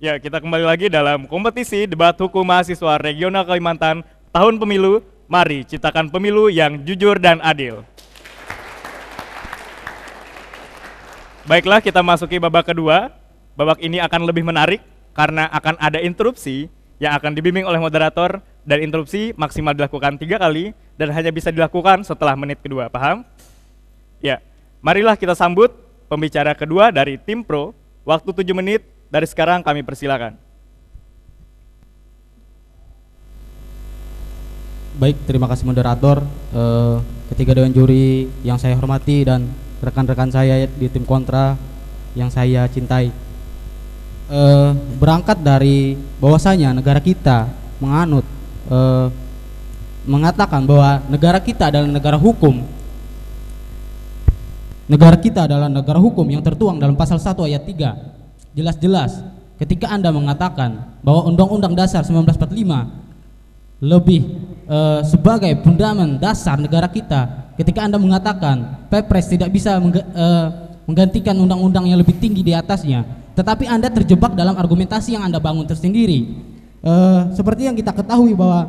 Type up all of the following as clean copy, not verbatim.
Ya, kita kembali lagi dalam kompetisi debat hukum mahasiswa regional Kalimantan tahun pemilu. Mari ciptakan pemilu yang jujur dan adil. Baiklah, kita masuki babak kedua. Babak ini akan lebih menarik karena akan ada interupsi yang akan dibimbing oleh moderator, dan interupsi maksimal dilakukan 3 kali dan hanya bisa dilakukan setelah menit kedua. Paham? Ya, marilah kita sambut pembicara kedua dari tim pro. Waktu 7 menit. Dari sekarang kami persilakan. Baik, terima kasih moderator, ketiga dewan juri yang saya hormati dan rekan-rekan saya di tim kontra yang saya cintai. Berangkat dari bahwasanya negara kita mengatakan bahwa negara kita adalah negara hukum. Negara kita adalah negara hukum yang tertuang dalam pasal 1 ayat 3. Jelas-jelas ketika Anda mengatakan bahwa Undang-Undang Dasar 1945 lebih sebagai fundament dasar negara kita, ketika Anda mengatakan Perpres tidak bisa menggantikan undang-undang yang lebih tinggi di atasnya, tetapi Anda terjebak dalam argumentasi yang Anda bangun tersendiri. Seperti yang kita ketahui bahwa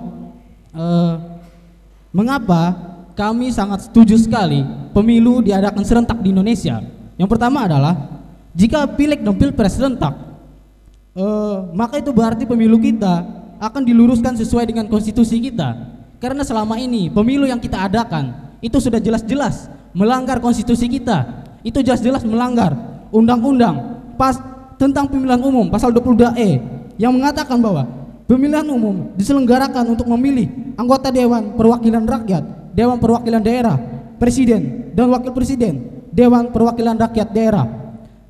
mengapa kami sangat setuju sekali pemilu diadakan serentak di Indonesia. Yang pertama adalah jika pileg dan pilpres serentak, maka itu berarti pemilu kita akan diluruskan sesuai dengan konstitusi kita. Karena selama ini pemilu yang kita adakan itu sudah jelas-jelas melanggar konstitusi kita. Itu jelas-jelas melanggar undang-undang tentang pemilihan umum pasal 22E yang mengatakan bahwa pemilihan umum diselenggarakan untuk memilih anggota Dewan Perwakilan Rakyat, Dewan Perwakilan Daerah, Presiden dan Wakil Presiden, Dewan Perwakilan Rakyat Daerah.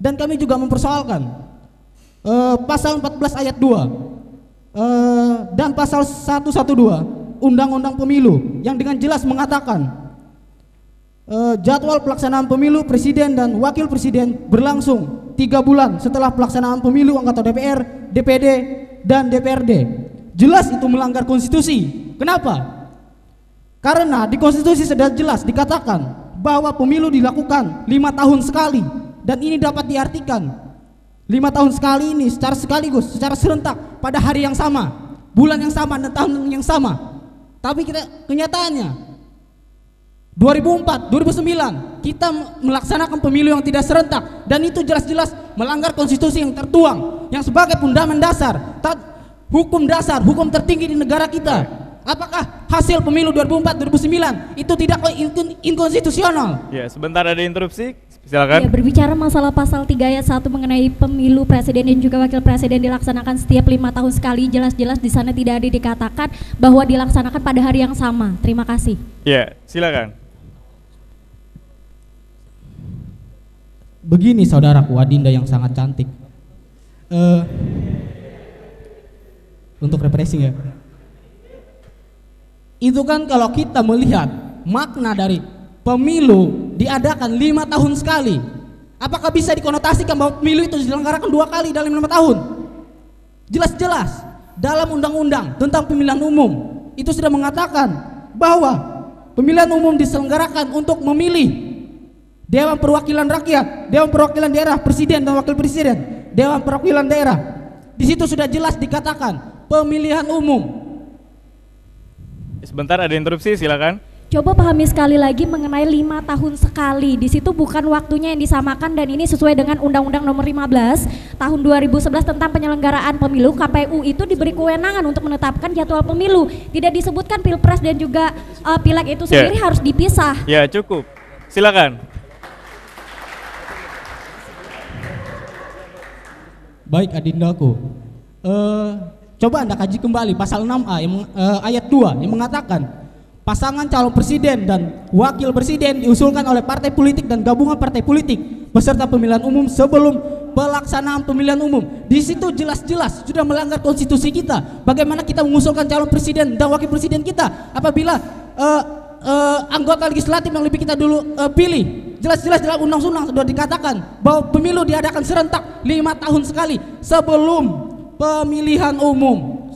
Dan kami juga mempersoalkan pasal 14 ayat 2 dan pasal 112 Undang-Undang Pemilu yang dengan jelas mengatakan jadwal pelaksanaan pemilu presiden dan wakil presiden berlangsung 3 bulan setelah pelaksanaan pemilu anggota DPR, DPD, dan DPRD. Jelas itu melanggar konstitusi. Kenapa? Karena di konstitusi sudah jelas dikatakan bahwa pemilu dilakukan 5 tahun sekali. Dan ini dapat diartikan 5 tahun sekali ini secara sekaligus, secara serentak pada hari yang sama, bulan yang sama, dan tahun yang sama. Tapi kenyataannya 2004, 2009 kita melaksanakan pemilu yang tidak serentak, dan itu jelas-jelas melanggar konstitusi yang tertuang yang sebagai fundament dasar, hukum dasar, hukum tertinggi di negara kita. Apakah hasil pemilu 2004, 2009 itu tidak inkonstitusional? Ya, sebentar ada interupsi. Silakan. Ya, berbicara masalah pasal 3 ayat 1 mengenai pemilu presiden dan juga wakil presiden dilaksanakan setiap 5 tahun sekali, jelas-jelas di sana tidak ada dikatakan bahwa dilaksanakan pada hari yang sama. Terima kasih. Ya, silakan. Begini saudaraku Adinda yang sangat cantik, untuk refreshing ya. Itu kan kalau kita melihat makna dari pemilu diadakan 5 tahun sekali, apakah bisa dikonotasikan bahwa pemilu itu diselenggarakan 2 kali dalam 5 tahun? Jelas-jelas dalam undang-undang tentang pemilihan umum itu sudah mengatakan bahwa pemilihan umum diselenggarakan untuk memilih Dewan Perwakilan Rakyat, Dewan Perwakilan Daerah, Presiden dan Wakil Presiden, Dewan Perwakilan Daerah. Di situ sudah jelas dikatakan pemilihan umum. Sebentar ada interupsi, silakan. Coba pahami sekali lagi mengenai 5 tahun sekali. Di situ bukan waktunya yang disamakan, dan ini sesuai dengan Undang-Undang Nomor 15 Tahun 2011 tentang penyelenggaraan pemilu. KPU itu diberi kewenangan untuk menetapkan jadwal pemilu. Tidak disebutkan pilpres dan juga pileg itu sendiri harus dipisah. Ya, cukup. Silakan. Baik Adindaku, coba Anda kaji kembali pasal 6A ayat 2 yang mengatakan pasangan calon presiden dan wakil presiden diusulkan oleh partai politik dan gabungan partai politik beserta pemilihan umum sebelum pelaksanaan pemilihan umum. Di situ jelas-jelas sudah melanggar konstitusi kita. Bagaimana kita mengusulkan calon presiden dan wakil presiden kita apabila anggota legislatif yang lebih kita dulu pilih? Jelas-jelas dalam undang-undang sudah dikatakan bahwa pemilu diadakan serentak 5 tahun sekali sebelum pemilihan umum.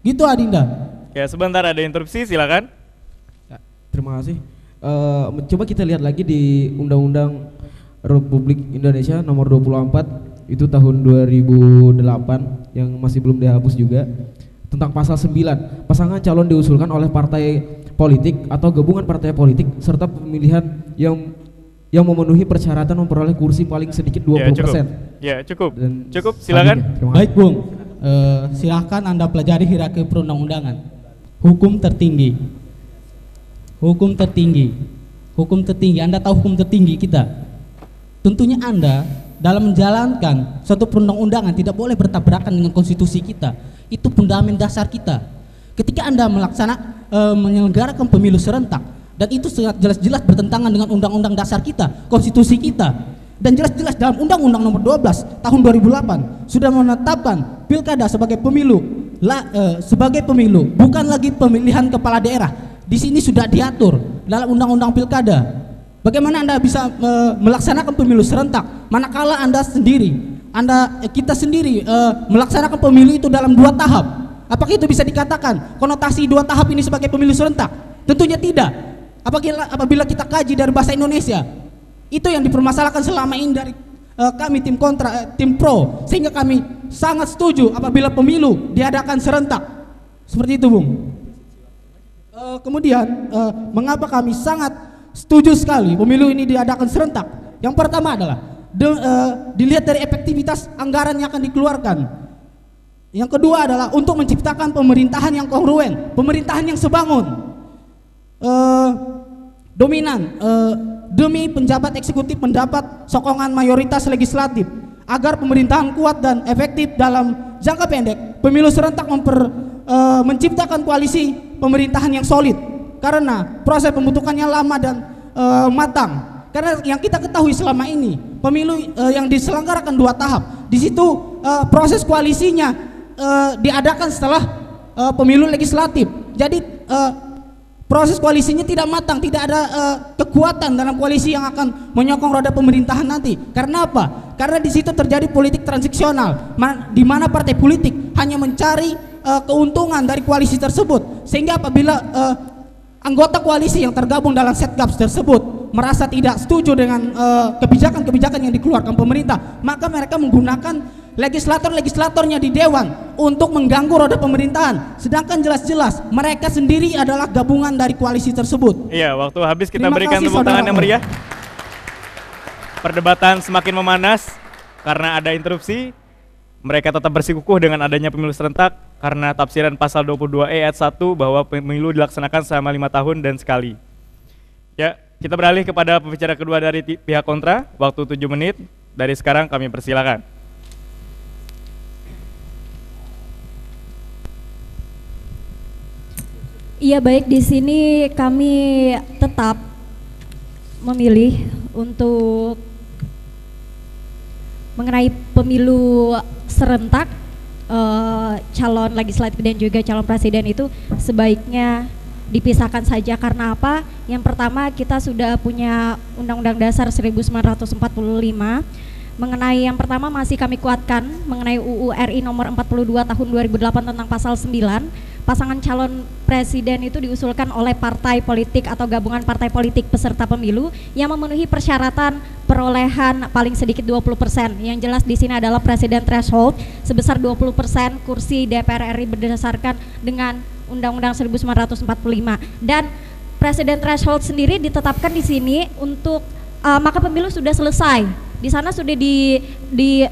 Gitu Adinda. Ya, sebentar ada interupsi, silakan. Terima kasih. Coba kita lihat lagi di Undang-Undang Republik Indonesia nomor 24 itu tahun 2008 yang masih belum dihapus juga, tentang pasal 9, pasangan calon diusulkan oleh partai politik atau gabungan partai politik serta pemilihan yang memenuhi persyaratan memperoleh kursi paling sedikit 20%. Ya, cukup. Dan Cukup, silakan. Baik, Bung. Silahkan Anda pelajari hierarki perundang-undangan. Hukum tertinggi. Hukum tertinggi. Hukum tertinggi. Anda tahu hukum tertinggi kita? Tentunya Anda dalam menjalankan suatu perundang-undangan tidak boleh bertabrakan dengan konstitusi kita. Itu fundament dasar kita. Ketika Anda menyelenggarakan pemilu serentak, dan itu sangat jelas-jelas bertentangan dengan undang-undang dasar kita, konstitusi kita, dan jelas-jelas dalam Undang-Undang Nomor 12 Tahun 2008 sudah menetapkan pilkada sebagai pemilu, bukan lagi pemilihan kepala daerah. Di sini sudah diatur dalam Undang-Undang Pilkada. Bagaimana Anda bisa melaksanakan pemilu serentak manakala kita sendiri melaksanakan pemilu itu dalam 2 tahap? Apakah itu bisa dikatakan konotasi 2 tahap ini sebagai pemilu serentak? Tentunya tidak. Apabila kita kaji dari bahasa Indonesia, itu yang dipermasalahkan selama ini dari kami tim pro, sehingga kami sangat setuju apabila pemilu diadakan serentak. Seperti itu, Bung. Kemudian mengapa kami sangat setuju sekali pemilu ini diadakan serentak? Yang pertama adalah dilihat dari efektivitas anggaran yang akan dikeluarkan. Yang kedua adalah untuk menciptakan pemerintahan yang kongruen, pemerintahan yang sebangun, dominan, demi penjabat eksekutif mendapat sokongan mayoritas legislatif agar pemerintahan kuat dan efektif dalam jangka pendek. Pemilu serentak menciptakan koalisi pemerintahan yang solid karena proses pembentukannya lama dan matang. Karena yang kita ketahui selama ini pemilu yang diselenggarakan 2 tahap, di situ proses koalisinya diadakan setelah pemilu legislatif. Jadi proses koalisinya tidak matang, tidak ada kekuatan dalam koalisi yang akan menyokong roda pemerintahan nanti. Karena apa? Karena di situ terjadi politik transisional, di mana partai politik hanya mencari keuntungan dari koalisi tersebut, sehingga apabila anggota koalisi yang tergabung dalam setgaps tersebut merasa tidak setuju dengan kebijakan-kebijakan yang dikeluarkan pemerintah, maka mereka menggunakan legislator-legislatornya di dewan untuk mengganggu roda pemerintahan, sedangkan jelas-jelas mereka sendiri adalah gabungan dari koalisi tersebut. Iya, waktu habis, kita Terima berikan kasih, tepuk tangan yang saudara. meriah. Perdebatan semakin memanas karena ada interupsi. Mereka tetap bersikukuh dengan adanya pemilu serentak karena tafsiran pasal 22E ayat 1 bahwa pemilu dilaksanakan selama 5 tahun dan sekali. Ya, kita beralih kepada pembicara kedua dari pihak kontra. Waktu 7 menit dari sekarang, kami persilakan. Iya, baik, di sini kami tetap memilih untuk mengenai pemilu serentak, calon legislatif dan juga calon presiden itu sebaiknya dipisahkan saja. Karena apa? Yang pertama, kita sudah punya Undang-Undang Dasar 1945. Mengenai yang pertama masih kami kuatkan mengenai UU RI nomor 42 tahun 2008 tentang pasal 9. Pasangan calon presiden itu diusulkan oleh partai politik atau gabungan partai politik peserta pemilu yang memenuhi persyaratan perolehan paling sedikit 20%. Yang jelas di sini adalah presiden threshold sebesar 20% kursi DPR RI berdasarkan dengan Undang-Undang 1945. Dan presiden threshold sendiri ditetapkan di sini untuk maka pemilu sudah selesai. Di sana sudah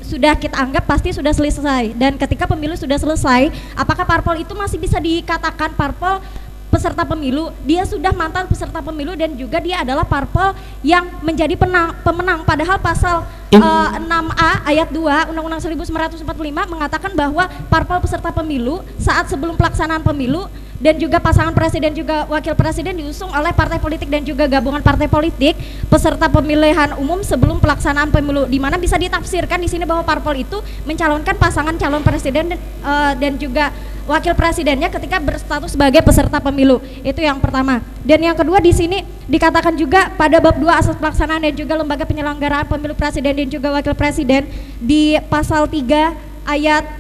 sudah kita anggap pasti sudah selesai. Dan ketika pemilu sudah selesai, apakah parpol itu masih bisa dikatakan parpol peserta pemilu? Dia sudah mantan peserta pemilu dan juga dia adalah parpol yang menjadi pemenang. Padahal pasal 6A ayat 2 Undang-Undang 1945 mengatakan bahwa parpol peserta pemilu saat sebelum pelaksanaan pemilu dan juga pasangan presiden juga wakil presiden diusung oleh partai politik dan juga gabungan partai politik peserta pemilihan umum sebelum pelaksanaan pemilu, di mana bisa ditafsirkan di sini bahwa parpol itu mencalonkan pasangan calon presiden dan juga wakil presidennya ketika berstatus sebagai peserta pemilu. Itu yang pertama. Dan yang kedua, di sini dikatakan juga pada bab 2 asas pelaksanaan dan juga lembaga penyelenggaraan pemilu presiden dan juga wakil presiden di pasal 3 ayat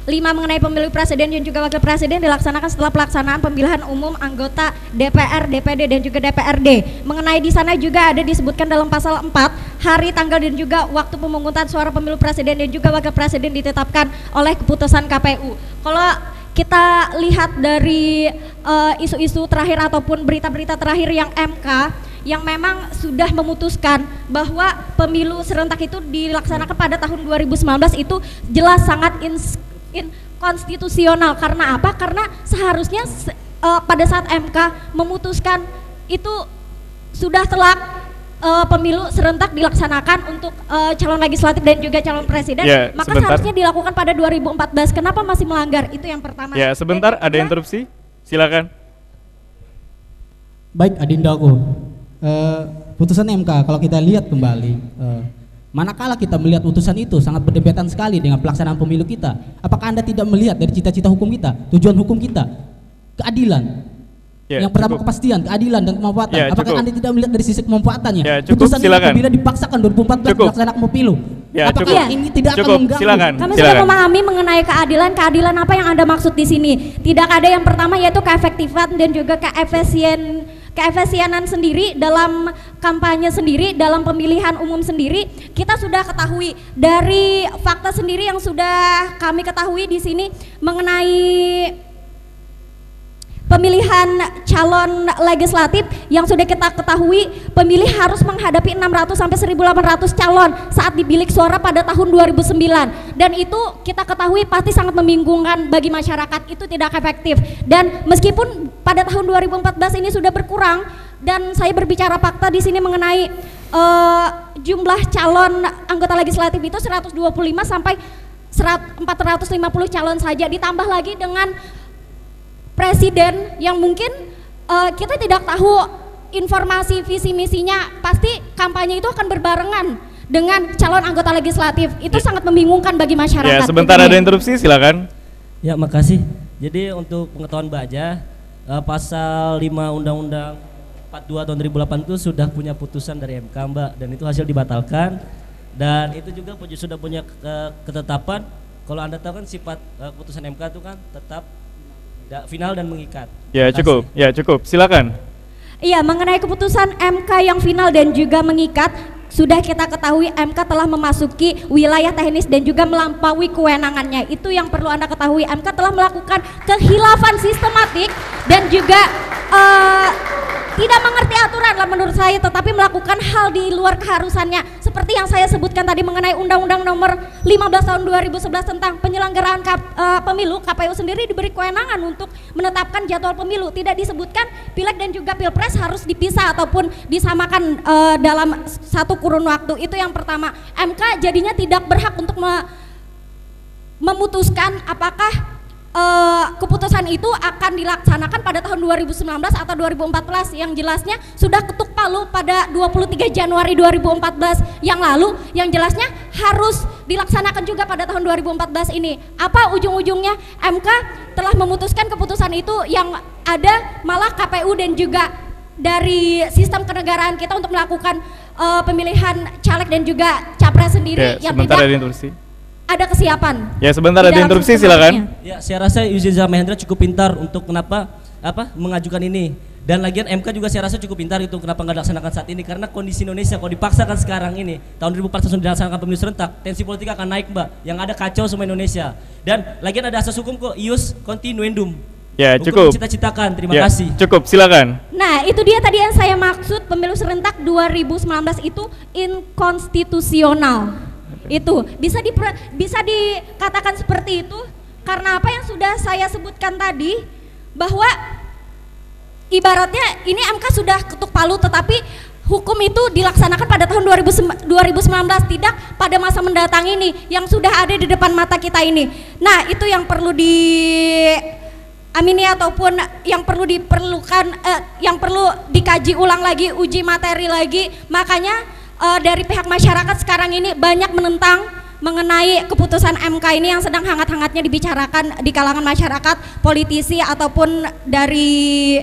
5 mengenai pemilu presiden dan juga wakil presiden dilaksanakan setelah pelaksanaan pemilihan umum anggota DPR, DPD dan juga DPRD. Mengenai di sana juga ada disebutkan dalam pasal 4 hari, tanggal dan juga waktu pemungutan suara pemilu presiden dan juga wakil presiden ditetapkan oleh keputusan KPU. Kalau kita lihat dari isu-isu terakhir ataupun berita-berita terakhir yang MK yang memang sudah memutuskan bahwa pemilu serentak itu dilaksanakan pada tahun 2019 itu jelas sangat inkonstitusional. Karena apa? Karena seharusnya pada saat MK memutuskan itu sudah telak pemilu serentak dilaksanakan untuk calon legislatif dan juga calon presiden, maka seharusnya dilakukan pada 2014. Kenapa masih melanggar? Itu yang pertama. Ya, sebentar, ada interupsi. Silakan. Baik, Adindaku. Putusan MK kalau kita lihat kembali, manakala kita melihat putusan itu sangat berdempetan sekali dengan pelaksanaan pemilu kita. Apakah Anda tidak melihat dari cita-cita hukum kita, tujuan hukum kita, keadilan? Yang pertama kepastian, keadilan dan kemanfaatan. Apakah Anda tidak melihat dari sisi kemanfaatannya? Putusan ini apabila dipaksakan 2014 dilaksanakan pemilu. Apakah ini tidak akan mengganggu? Kami sudah memahami mengenai keadilan. Keadilan apa yang Anda maksud di sini? Tidak ada yang pertama yaitu keefektifan dan juga keefisienan sendiri dalam kampanye sendiri, dalam pemilihan umum sendiri. Kita sudah ketahui dari fakta sendiri yang sudah kami ketahui di sini mengenai pemilihan calon legislatif yang sudah kita ketahui, pemilih harus menghadapi 600 sampai 1.800 calon saat di bilik suara pada tahun 2009, dan itu kita ketahui pasti sangat membingungkan bagi masyarakat, itu tidak efektif. Dan meskipun pada tahun 2014 ini sudah berkurang, dan saya berbicara fakta di sini mengenai jumlah calon anggota legislatif itu 125 sampai 450 calon saja, ditambah lagi dengan presiden yang mungkin kita tidak tahu informasi visi misinya, pasti kampanye itu akan berbarengan dengan calon anggota legislatif. Itu sangat membingungkan bagi masyarakat. Ya, sebentar ada interupsi, silakan. Ya, makasih. Jadi untuk pengetahuan Mbak Aja, pasal 5 Undang-Undang 42 tahun 2008 itu sudah punya putusan dari MK, Mbak, dan itu hasil dibatalkan, dan itu juga sudah punya ketetapan. Kalau Anda tahu kan sifat putusan MK itu kan tetap final dan mengikat. Ya, cukup. Ya, cukup. Silakan. Iya, mengenai keputusan MK yang final dan juga mengikat, sudah kita ketahui MK telah memasuki wilayah teknis dan juga melampaui kewenangannya. Itu yang perlu Anda ketahui. MK telah melakukan kehilafan sistematik dan juga tidak mengerti aturan lah menurut saya, tetapi melakukan hal di luar keharusannya, seperti yang saya sebutkan tadi mengenai Undang-Undang nomor 15 tahun 2011 tentang penyelenggaraan pemilu. KPU sendiri diberi kewenangan untuk menetapkan jadwal pemilu, tidak disebutkan pileg dan juga pilpres harus dipisah ataupun disamakan dalam satu kurun waktu. Itu yang pertama. MK jadinya tidak berhak untuk memutuskan apakah keputusan itu akan dilaksanakan pada tahun 2019 atau 2014, yang jelasnya sudah ketuk palu pada 23 Januari 2014 yang lalu, yang jelasnya harus dilaksanakan juga pada tahun 2014 ini. Apa ujung-ujungnya? MK telah memutuskan keputusan itu, yang ada malah KPU dan juga dari sistem kenegaraan kita untuk melakukan pemilihan caleg dan juga capres sendiri yang tidak ada kesiapan. Ya, sebentar ada interupsi, silakan. Ya, saya rasa Yusril Mahendra cukup pintar untuk mengajukan ini. Dan lagian MK juga saya rasa cukup pintar itu kenapa nggak dilaksanakan saat ini, karena kondisi Indonesia kalau dipaksakan sekarang ini tahun 2014 dilaksanakan pemilu serentak, tensi politik akan naik, Mbak. Yang ada kacau semua Indonesia. Dan lagian ada asas hukum kok, ius continuendum. Ya, cukup. Cita-citakan. Terima kasih. Cukup, silakan. Nah, itu dia tadi yang saya maksud, pemilu serentak 2019 itu inkonstitusional. Itu bisa dikatakan seperti itu karena apa yang sudah saya sebutkan tadi, bahwa ibaratnya ini MK sudah ketuk palu, tetapi hukum itu dilaksanakan pada tahun 2019, tidak pada masa mendatang ini yang sudah ada di depan mata kita ini. Nah, itu yang perlu diamini ataupun yang perlu yang perlu dikaji ulang lagi, uji materi lagi. Makanya dari pihak masyarakat sekarang ini banyak menentang mengenai keputusan MK ini yang sedang hangat-hangatnya dibicarakan di kalangan masyarakat, politisi ataupun dari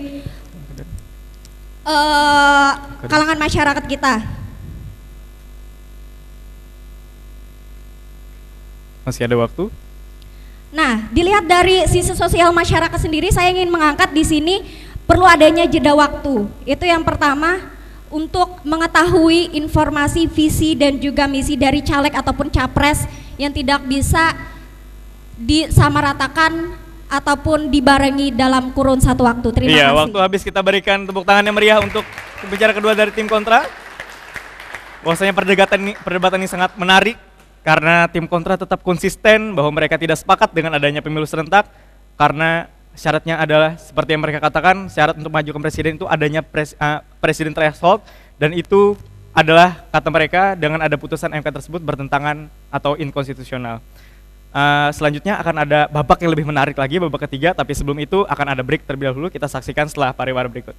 kalangan masyarakat kita. Masih ada waktu? Nah, dilihat dari sisi sosial masyarakat sendiri, saya ingin mengangkat di sini perlu adanya jeda waktu. Itu yang pertama. untuk mengetahui informasi, visi dan juga misi dari caleg ataupun capres yang tidak bisa disamaratakan ataupun dibarengi dalam kurun satu waktu. Terima kasih. Waktu habis, kita berikan tepuk tangan yang meriah untuk pembicara kedua dari tim kontra. Bahwasanya perdebatan ini sangat menarik karena tim kontra tetap konsisten bahwa mereka tidak sepakat dengan adanya pemilu serentak karena syaratnya adalah seperti yang mereka katakan, syarat untuk mengajukan presiden itu adanya presiden threshold, dan itu adalah kata mereka dengan ada putusan MK tersebut bertentangan atau inkonstitusional. Selanjutnya akan ada babak yang lebih menarik lagi, babak ketiga, tapi sebelum itu akan ada break terlebih dahulu. Kita saksikan setelah pariwara berikut.